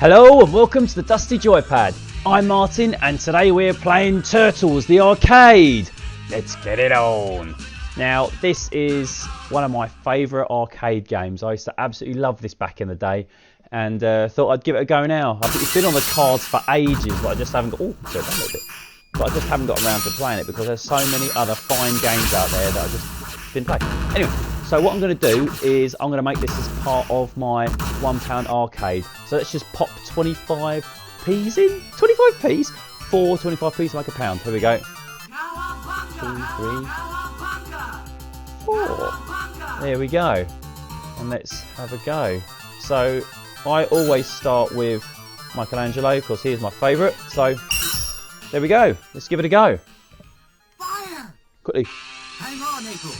Hello and welcome to the Dusty Joypad. I'm Martin and today we're playing Turtles, the arcade. Let's get it on. Now this is one of my favourite arcade games. I used to absolutely love this back in the day and thought I'd give it a go now. It's been on the cards for ages but I just haven't got, but I just haven't got around to playing it because there's so many other fine games out there that I just didn't play. Anyway, so what I'm going to do is I'm going to make this as part of my £1 arcade. So let's just pop 25p's in. 25p's? 4 25p's to make a pound. Here we go. 2, 3, 4. There we go. And let's have a go. So I always start with Michelangelo because he is my favourite. So there we go. Let's give it a go. Fire! Quickly. Hang on, April.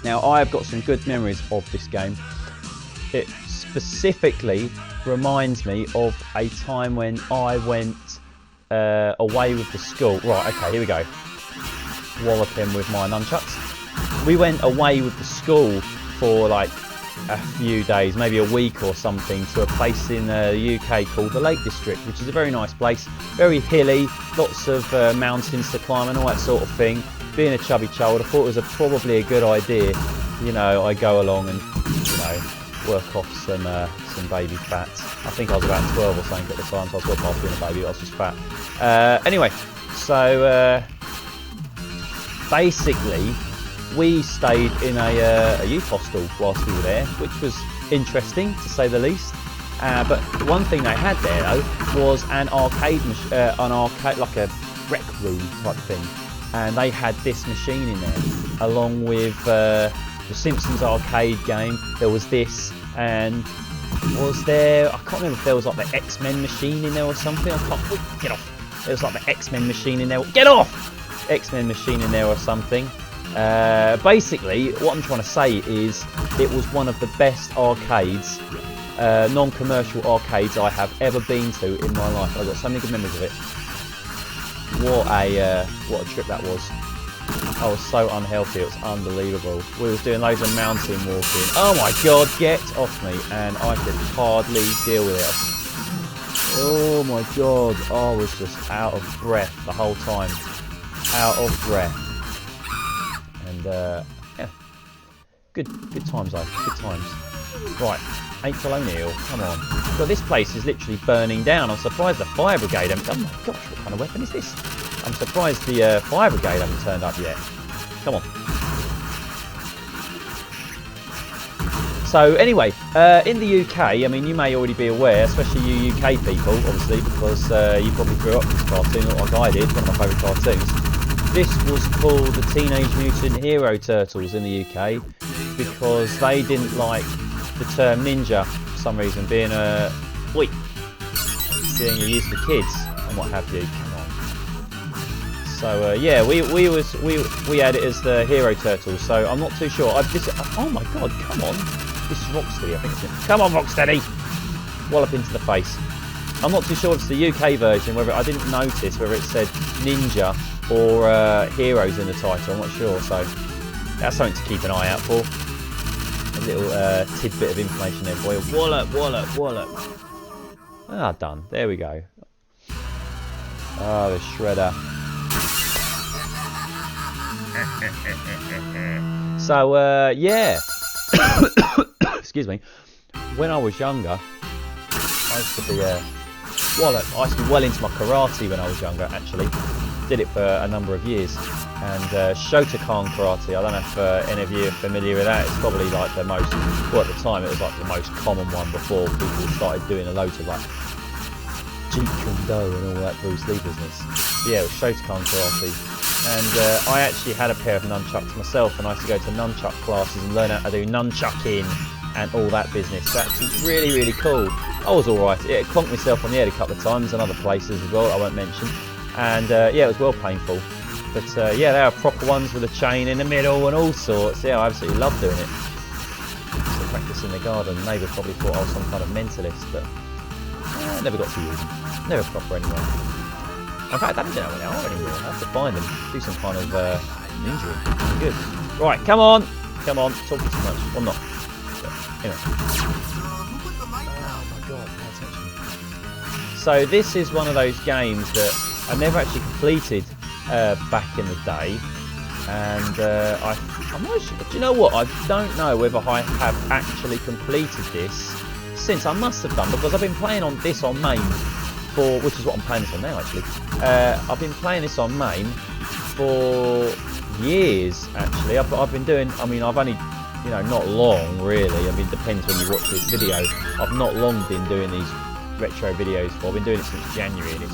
Now I've got some good memories of this game. It specifically reminds me of a time when I went away with the school. Right, okay, here we go. Walloping with my nunchucks. We went away with the school for like a few days, maybe a week or something, to a place in the UK called the Lake District, which is a very nice place, very hilly, lots of mountains to climb and all that sort of thing. Being a chubby child, I thought it was probably a good idea. You know, I go along and, you know, work off some baby fat. I think I was about 12 or something at the time, so I was well past being a baby, I was just fat. Anyway, so basically, we stayed in a youth hostel whilst we were there, which was interesting to say the least. But one thing they had there though was an arcade, like a rec room type thing. And they had this machine in there, along with the Simpsons arcade game. There was this, and was there? I can't remember if there was like the X-Men machine in there or something. I can't. Get off! There was like the X-Men machine in there. Get off! X-Men machine in there or something. Basically, what I'm trying to say is, it was one of the best arcades, non-commercial arcades I have ever been to in my life. I've got so many good memories of it. What a trip that was. I was so unhealthy, it was unbelievable. We was doing loads of mountain walking. Oh my god, get off me. And I could hardly deal with it. Oh my god, I was just out of breath the whole time. Out of breath. And yeah, good times though, good times. Right, April O'Neil, come on. God, this place is literally burning down. I'm surprised the fire brigade haven't... Oh my gosh, what kind of weapon is this? I'm surprised the fire brigade haven't turned up yet. Come on. So anyway, in the UK, I mean, you may already be aware, especially you UK people, obviously, because you probably grew up with this cartoon, like I did, one of my favourite cartoons. This was called the Teenage Mutant Hero Turtles in the UK because they didn't like the term ninja for some reason, being used for kids and what have you. Come on. So yeah, we had it as the Hero Turtles. So I'm not too sure. Oh my god, come on! This is Rocksteady, I think. Isn't it? Come on, Rocksteady! Wallop into the face. I'm not too sure if it's the UK version. Whether I didn't notice whether it said ninja or heroes in the title. I'm not sure. So that's something to keep an eye out for. A little tidbit of information there for you. Wallop, wallop, wallop. Ah, done. There we go. Ah, the shredder. So, yeah. Excuse me. When I was younger, I used to be wallop. I used to be well into my karate when I was younger, actually. Did it for a number of years. And Shotokan karate, I don't know if any of you are familiar with that. It's probably like the most, well at the time it was like the most common one before people started doing a load of like Jeet Kune Do and all that Bruce Lee business. But yeah, it was Shotokan karate. And I actually had a pair of nunchucks myself, and I used to go to nunchuck classes and learn how to do nunchucking and all that business. That's really, really cool. I was alright. It clonked myself on the head a couple of times and other places as well, I won't mention. And yeah, it was well painful. But yeah, they are proper ones with a chain in the middle and all sorts. Yeah, I absolutely love doing it. Used to practice in the garden. Neighbours probably thought I was some kind of mentalist, but I never got to use them. Never proper anyway. In fact, I don't know where they are anymore. I have to find them. Do some kind of injury. Good. Right, come on. Come on. Talking too much. Well, not. But, anyway. So this is one of those games that I never actually completed back in the day, and I'm not sure, do you know what? I don't know whether I have actually completed this since. I must have done, because I've been playing on this on MAME for, which is what I'm playing this on now actually. I've been playing this on MAME for years actually. I've been doing, I mean, I've only, you know, not long really. I mean, it depends when you watch this video. I've not long been doing these retro videos for. I've been doing it since January, and it's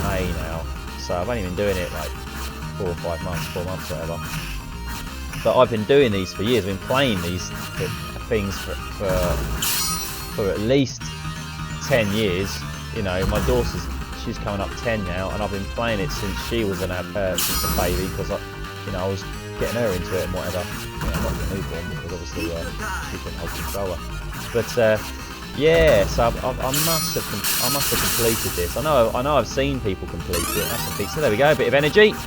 May now. So I've only been doing it like 4 or 5 months, 4 months, whatever. But I've been doing these for years. I've been playing these things for at least 10 years. You know, my daughter's, she's coming up 10 now, and I've been playing it since she was since a baby, because I was getting her into it and whatever. You know, not the newborn, because obviously she couldn't help control her. But yeah, so I must have completed this. I know I've seen people complete it. That's a big. So there we go, a bit of energy. I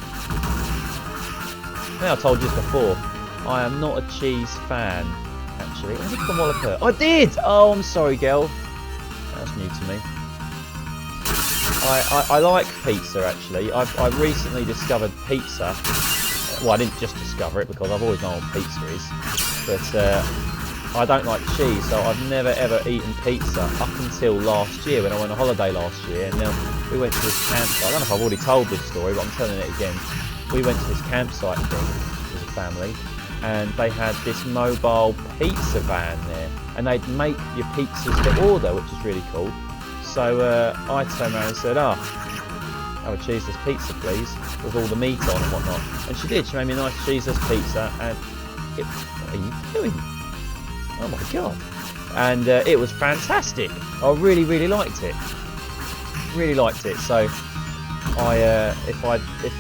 think I told you this before. I am not a cheese fan, actually. I did come wallop her. I did. Oh, I'm sorry, girl. That's new to me. I like pizza actually. I recently discovered pizza. Well, I didn't just discover it, because I've always known what pizza is. But I don't like cheese, so I've never ever eaten pizza up until last year, when I went on holiday last year. And then we went to this campsite. I don't know if I've already told this story, but I'm telling it again. We went to this campsite thing as a family, and they had this mobile pizza van there, and they'd make your pizzas to order, which is really cool. So I turned around and said, have a cheeseless pizza please, with all the meat on and whatnot. And she did. She made me a nice cheeseless pizza, and what are you doing? Oh my god. And it was fantastic. I really, really liked it. Really liked it. So if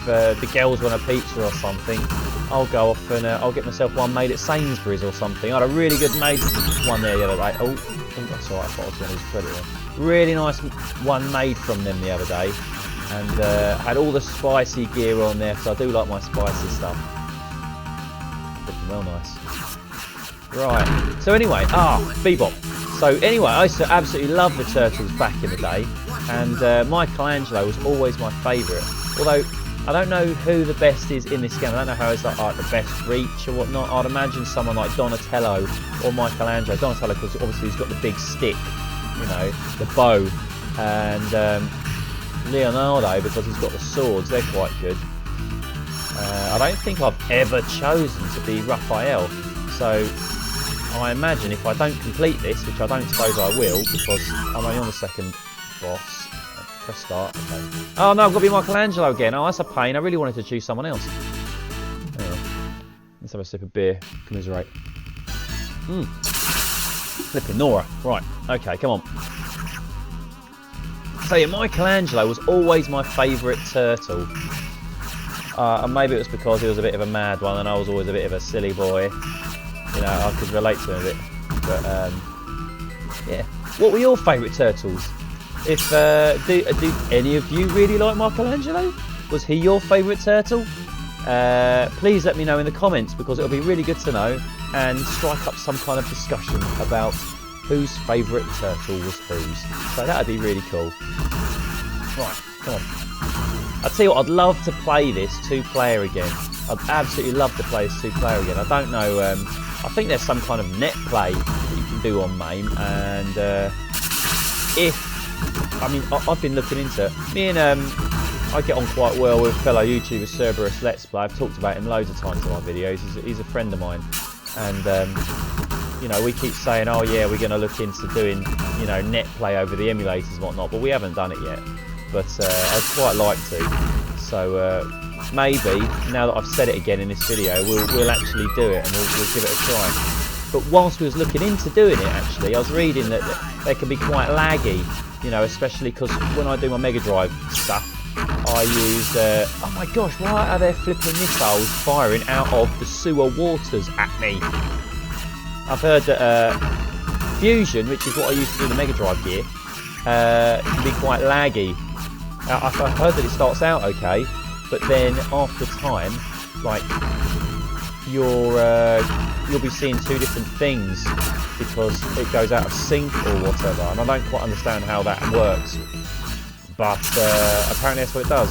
the girls want a pizza or something, I'll go off and I'll get myself one made at Sainsbury's or something. I had a really good made one there the other day. Oh, that's alright, I thought I was going to use credit there. Really nice one made from them the other day, and had all the spicy gear on there, so I do like my spicy stuff. Looking well nice. Right, so anyway, Bebop. So anyway, I used to absolutely love the Turtles back in the day, and Michelangelo was always my favourite. Although I don't know who the best is in this game. I don't know how it's like the best reach or whatnot. I'd imagine someone like Donatello or Michelangelo. Donatello, because obviously he's got the big stick, you know, the bow, and Leonardo, because he's got the swords. They're quite good. I don't think I've ever chosen to be Raphael, so I imagine if I don't complete this, which I don't suppose I will, because I'm only on the second boss. Press start. Okay. Oh no, I've got to be Michelangelo again. Oh, that's a pain. I really wanted to choose someone else. Oh. Let's have a sip of beer. Commiserate. Flipping Nora. Right. Okay, come on. So yeah, Michelangelo was always my favourite turtle. And maybe it was because he was a bit of a mad one, and I was always a bit of a silly boy. You know, I could relate to him a bit. But yeah. What were your favourite turtles? If do any of you really like Michelangelo? Was he your favourite turtle? Please let me know in the comments, because it'll be really good to know, and strike up some kind of discussion about whose favourite turtle was whose. So that'd be really cool. Right, come on. I'll tell you what, I'd love to play this 2-player again. I'd absolutely love to play this 2-player again. I don't know, I think there's some kind of net play that you can do on MAME, and I've been looking into it. Me and I get on quite well with fellow YouTuber Cerberus Let's Play. I've talked about him loads of times in my videos. He's a friend of mine, and you know, we keep saying, oh yeah, we're going to look into doing, you know, net play over the emulators and whatnot, but we haven't done it yet. But I'd quite like to. So maybe now that I've said it again in this video, we'll actually do it, and we'll give it a try. But whilst we was looking into doing it, actually, I was reading that they can be quite laggy, you know, especially because when I do my Mega Drive stuff, I use, oh my gosh, why are there flipping missiles firing out of the sewer waters at me? I've heard that Fusion, which is what I used to do the Mega Drive gear, can be quite laggy. I've heard that it starts out okay, but then after time, like, you'll be seeing two different things because it goes out of sync or whatever, and I don't quite understand how that works. but apparently that's what it does.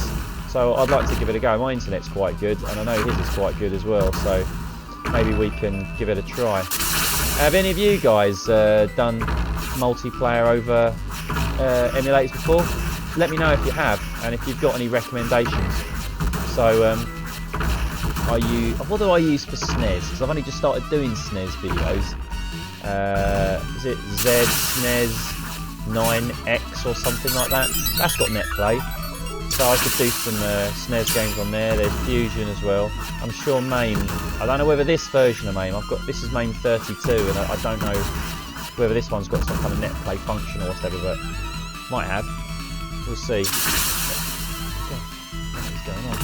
So I'd like to give it a go. My internet's quite good, and I know his is quite good as well, so maybe we can give it a try. Have any of you guys done multiplayer over emulators before? Let me know if you have, and if you've got any recommendations. So what do I use for SNES? Because I've only just started doing SNES videos. Is it Z SNES 9X or something like that? That's got netplay, so I could do some SNES games on there. There's Fusion as well. I'm sure MAME. I don't know whether this version of MAME. This is MAME 32, and I don't know whether this one's got some kind of netplay function or whatever, but might have. We'll see. What is going on?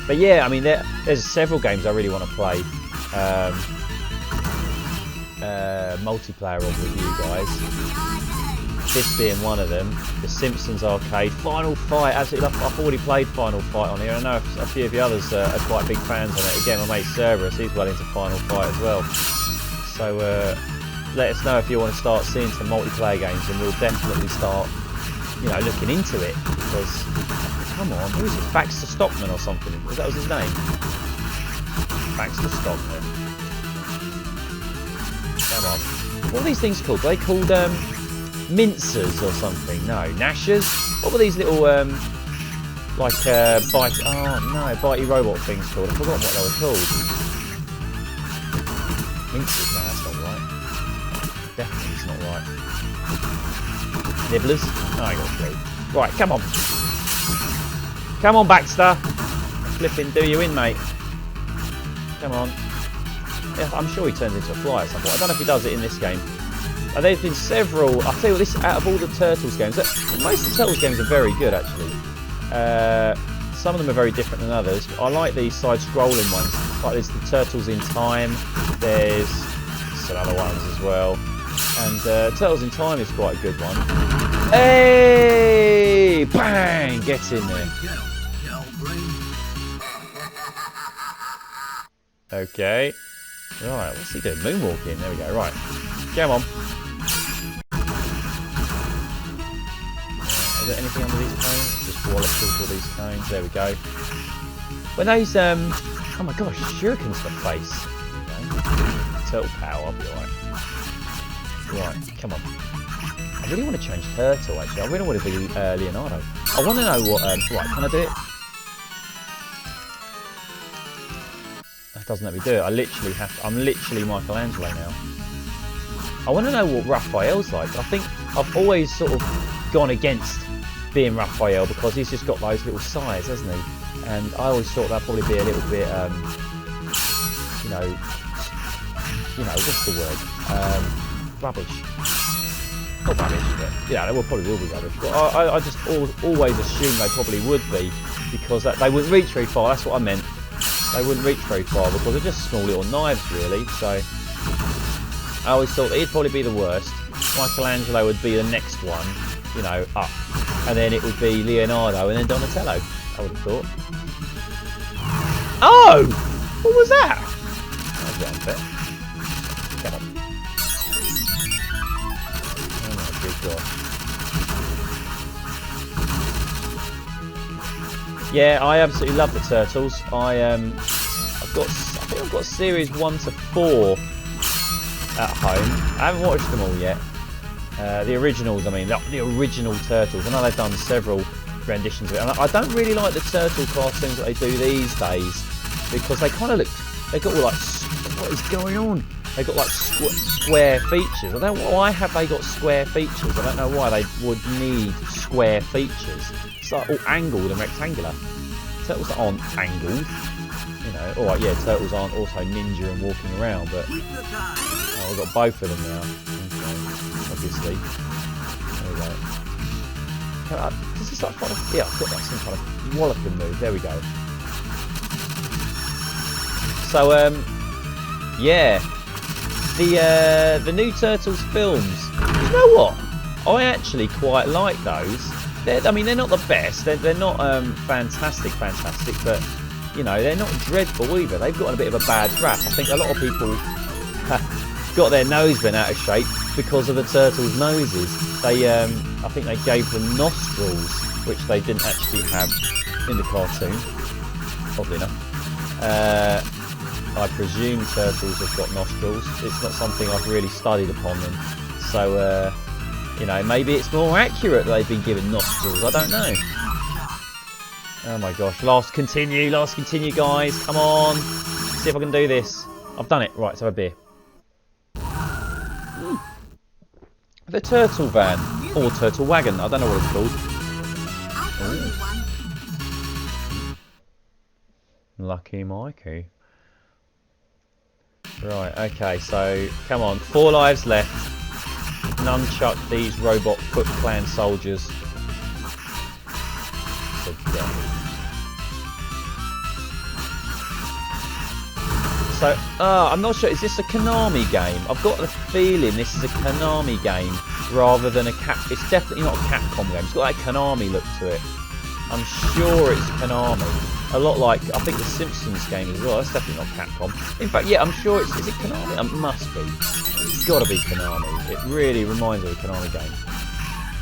But yeah, I mean, there's several games I really want to play multiplayer on with you guys. This being one of them. The Simpsons arcade, Final Fight. Absolutely, I've already played Final Fight on here. I know a few of the others are quite big fans on it. Again, my mate Cerberus, he's well into Final Fight as well. So let us know if you want to start seeing some multiplayer games, and we'll definitely start, looking into it. Because, come on, who is it? Baxter Stockman or something? That was his name. Baxter Stockman. Come on. What are these things called? Are they called mincers or something? No, gnashers. What were these little bitey robot things called? I forgot what they were called. Mincers? No, that's not right. Definitely it's not right. Nibblers? No, I got a clue. Right, come on. Come on, Baxter. Flipping do you in, mate. Come on. Yeah, I'm sure he turns into a fly at some point. I don't know if he does it in this game. There's been several. I'll tell you what, out of all the Turtles games, most of the Turtles games are very good actually. Some of them are very different than others. I like these side-scrolling ones. Like there's the Turtles in Time. There's some other ones as well. And Turtles in Time is quite a good one. Hey! Bang! Get in there. Okay. Right, what's he doing? Moonwalking. There we go. Right. Come on. Is there anything under these cones? Just wallop through all these cones. There we go. When those, oh my gosh, shurikens for face. Okay. Turtle power, I'll be alright. Right, come on. I really want to change Turtle, actually. I really want to be Leonardo. I want to know what, right, can I do it? That doesn't let me do it. I'm literally Michelangelo now. I want to know what Raphael's like. I think I've always sort of gone against being Raphael because he's just got those little sides, hasn't he? And I always thought that'd probably be a little bit, what's the word? Rubbish. Not rubbish, but they probably will be rubbish. But I just always assumed they probably would be because they wouldn't reach very far. That's what I meant. They wouldn't reach very far because they're just small little knives, really. So I always thought that he'd probably be the worst. Michelangelo would be the next one, up. And then it would be Leonardo and then Donatello, I would have thought. Oh! What was that? That was a bit unfair. Come on. Oh my good God. Yeah, I absolutely love the Turtles. I think I've got series 1 to 4 at home. I haven't watched them all yet. The originals, I mean, the original Turtles. I know they've done several renditions of it. And I don't really like the Turtle cartoons that they do these days because they kind of look. They got all like, what is going on? They got like square features. I don't know why have they got square features. I don't know why they would need square features. It's like all angled and rectangular. Turtles that aren't angled. All right, yeah, Turtles aren't also ninja and walking around, but we've got both of them now. Okay, obviously. There we go. Does this like kind of, yeah, I've got like some kind of walloping move. There we go. So, yeah, the new Turtles films. You know what? I actually quite like those. They're not the best. They're not fantastic, but they're not dreadful either. They've got a bit of a bad rap. I think a lot of people got their nose bent out of shape because of the turtles' noses. They, I think they gave them nostrils, which they didn't actually have in the cartoon, oddly enough. I presume turtles have got nostrils. It's not something I've really studied upon them. So, you know, maybe it's more accurate that they've been given nostrils. I don't know. Oh my gosh. Last continue, guys. Come on. See if I can do this. I've done it. Right, let's have a beer. The turtle van. Or turtle wagon. I don't know what it's called. Lucky Mikey. Right, okay, so come on, 4 lives left. Nunchuck these robot Foot Clan soldiers. So, I'm not sure, is this a Konami game? I've got the feeling this is a Konami game rather than a it's definitely not a Capcom game. It's got that Konami look to it. I'm sure it's Konami. A lot like, I think the Simpsons game as well. That's definitely not Capcom. In fact, yeah, I'm sure it's... Is it Konami? It must be. It's got to be Konami. It really reminds me of a Konami game.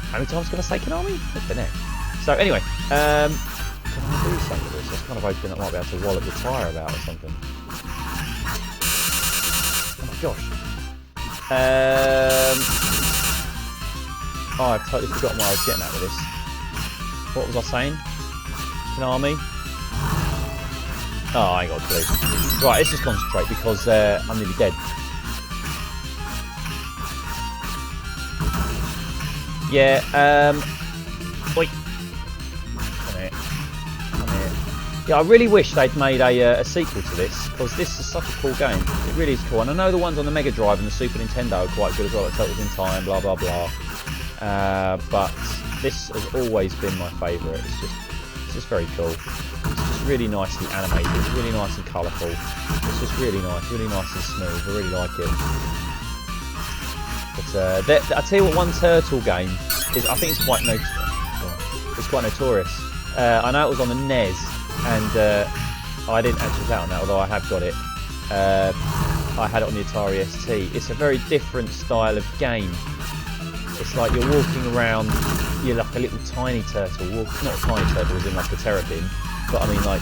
How many times can I say Konami? Flipping it. So, anyway. Can I do something with this? I was kind of hoping I might be able to wallop the tyre about or something. Oh my gosh. Oh, I've totally forgotten what I was getting at with this. What was I saying? Konami? Oh, I ain't got a clue. Right, let's just concentrate because I'm nearly dead. Yeah, wait. Come here. Yeah, I really wish they'd made a sequel to this because this is such a cool game. It really is cool. And I know the ones on the Mega Drive and the Super Nintendo are quite good as well, like Turtles in Time, blah, blah, blah. But this has always been my favourite. It's just very cool. It's just really nicely animated, really nice and colourful. It's just really nice and smooth. I really like it. But I tell you what, one turtle game is, I think it's quite notorious. I know it was on the NES, and I didn't actually play on that, although I have got it. I had it on the Atari ST. It's a very different style of game. It's like you're walking around, you're like a little tiny turtle. Not a tiny turtle as in like a terrapin, but I mean like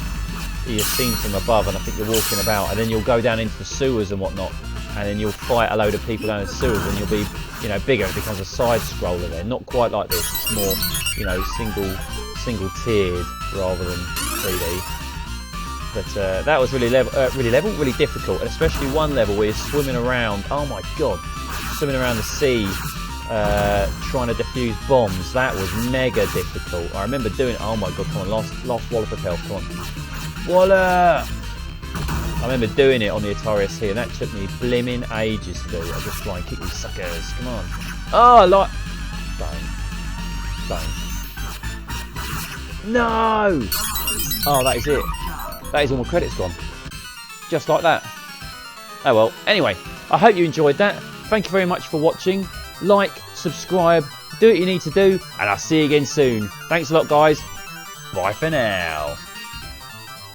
you're seen from above, and I think you're walking about, and then you'll go down into the sewers and whatnot, and then you'll fight a load of people down the sewers, and you'll be, you know, bigger. It becomes a side scroller then. Not quite like this. It's more, you know, single tiered rather than 3D. But that was really difficult, and especially one level where you're swimming around. Oh my god, swimming around the sea. Trying to defuse bombs. That was mega difficult. I remember doing it. Oh my god, come on, last wallop of health, come on. Wallop! I remember doing it on the Atari ST, and that took me blimmin' ages to do. I just try and kick these suckers, come on. Oh, like... Don't. No! Oh, that is it. That is all my credits gone. Just like that. Oh well, anyway, I hope you enjoyed that. Thank you very much for watching. Like, subscribe, do what you need to do, and I'll see you again soon. Thanks a lot, guys. Bye for now.